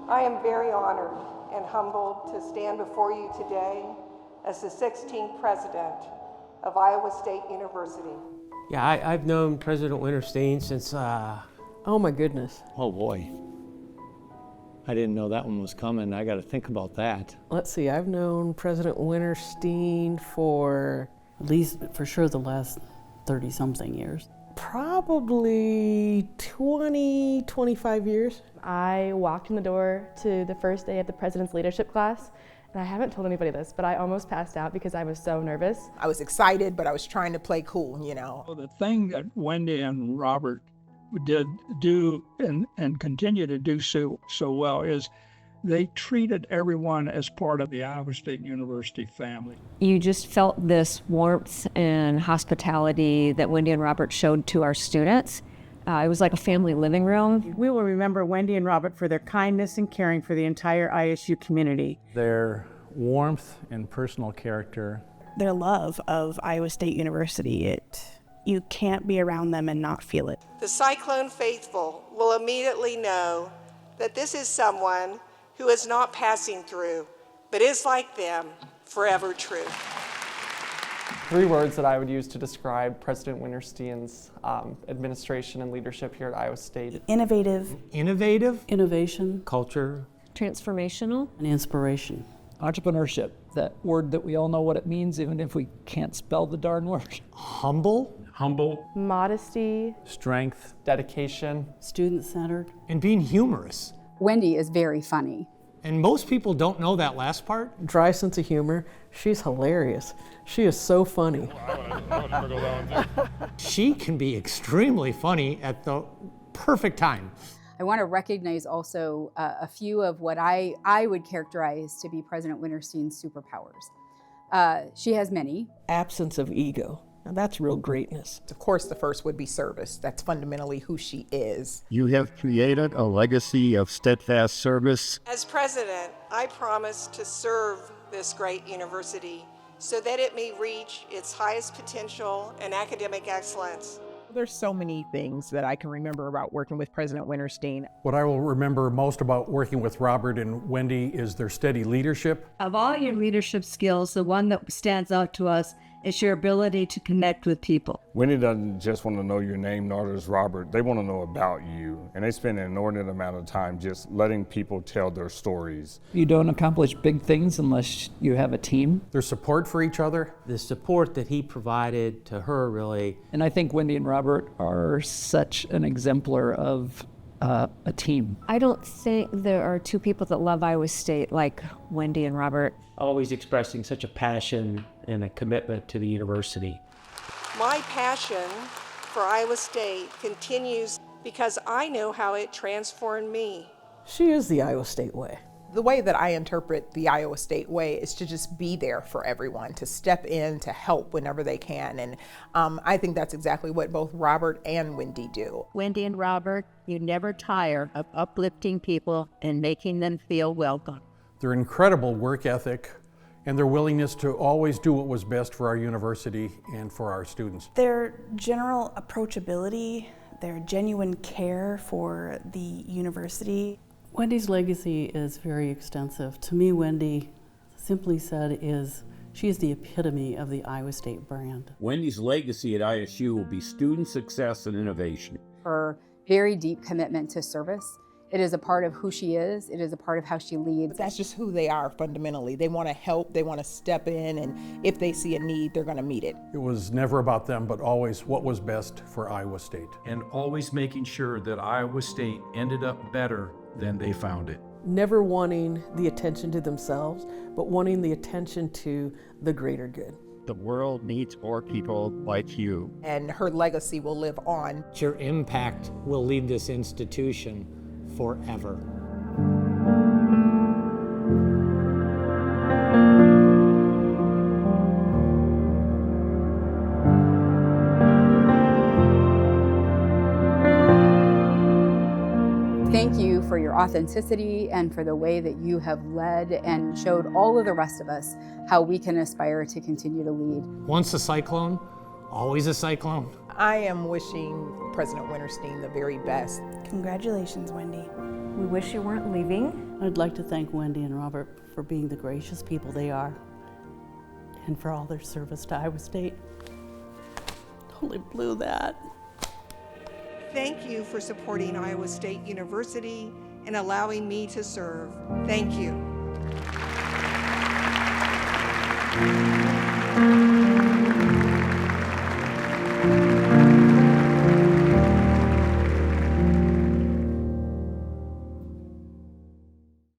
I am very honored and humbled to stand before you today as the 16th president of Iowa State University. Yeah, I've known President Wintersteen since, oh my goodness. Oh boy. I didn't know that one was coming. I got to think about that. Let's see, I've known President Wintersteen for at least, for sure, the last 30-something years. probably 20, 25 years. I walked in the door to the first day of the President's Leadership class, and I haven't told anybody this, but I almost passed out because I was so nervous. I was excited, but I was trying to play cool, you know. Well, the thing that Wendy and Robert did do and continue to do so well is they treated everyone as part of the Iowa State University family. You just felt this warmth and hospitality that Wendy and Robert showed to our students. It was like a family living room. We will remember Wendy and Robert for their kindness and caring for the entire ISU community. Their warmth and personal character. Their love of Iowa State University. You can't be around them and not feel it. The Cyclone faithful will immediately know that this is someone who is not passing through, but is like them, forever true. 3 words that I would use to describe President Wintersteen's administration and leadership here at Iowa State. Innovative. Innovative. Innovation. Culture. Transformational. And inspiration. Entrepreneurship, that word that we all know what it means, even if we can't spell the darn word. Humble. Humble. Modesty. Strength. Dedication. Student-centered. And being humorous. Wendy is very funny. And most people don't know that last part. Dry sense of humor. She's hilarious. She is so funny. She can be extremely funny at the perfect time. I want to recognize also a few of what I would characterize to be President Wintersteen's superpowers. She has many. Absence of ego. Now that's real greatness. Of course, the first would be service. That's fundamentally who she is. You have created a legacy of steadfast service. As president, I promise to serve this great university so that it may reach its highest potential and academic excellence. There's so many things that I can remember about working with President Wintersteen. What I will remember most about working with Robert and Wendy is their steady leadership. Of all your leadership skills, the one that stands out to us is your ability to connect with people. Wendy doesn't just want to know your name, nor does Robert. They want to know about you. And they spend an inordinate amount of time just letting people tell their stories. You don't accomplish big things unless you have a team. Their support for each other. The support that he provided to her, really. And I think Wendy and Robert are such an exemplar of a team. I don't think there are 2 people that love Iowa State like Wendy and Robert. Always expressing such a passion and a commitment to the university. My passion for Iowa State continues because I know how it transformed me. She is the Iowa State way. The way that I interpret the Iowa State way is to just be there for everyone, to step in, to help whenever they can. And I think that's exactly what both Robert and Wendy do. Wendy and Robert, you never tire of uplifting people and making them feel welcome. Their incredible work ethic and their willingness to always do what was best for our university and for our students. Their general approachability, their genuine care for the university. Wendy's legacy is very extensive. To me, Wendy, simply said, she is the epitome of the Iowa State brand. Wendy's legacy at ISU will be student success and innovation. Her very deep commitment to service. It is a part of who she is. It is a part of how she leads. That's just who they are fundamentally. They want to help, they want to step in, and if they see a need, they're going to meet it. It was never about them, but always what was best for Iowa State. And always making sure that Iowa State ended up better than they found it. Never wanting the attention to themselves, but wanting the attention to the greater good. The world needs more people like you. And her legacy will live on. Your impact will leave this institution forever. Thank you for your authenticity and for the way that you have led and showed all of the rest of us how we can aspire to continue to lead. Once a cyclone, always a cyclone. I am wishing President Wintersteen the very best. Congratulations, Wendy. We wish you weren't leaving. I'd like to thank Wendy and Robert for being the gracious people they are and for all their service to Iowa State. Holy blew that. Thank you for supporting Iowa State University and allowing me to serve. Thank you.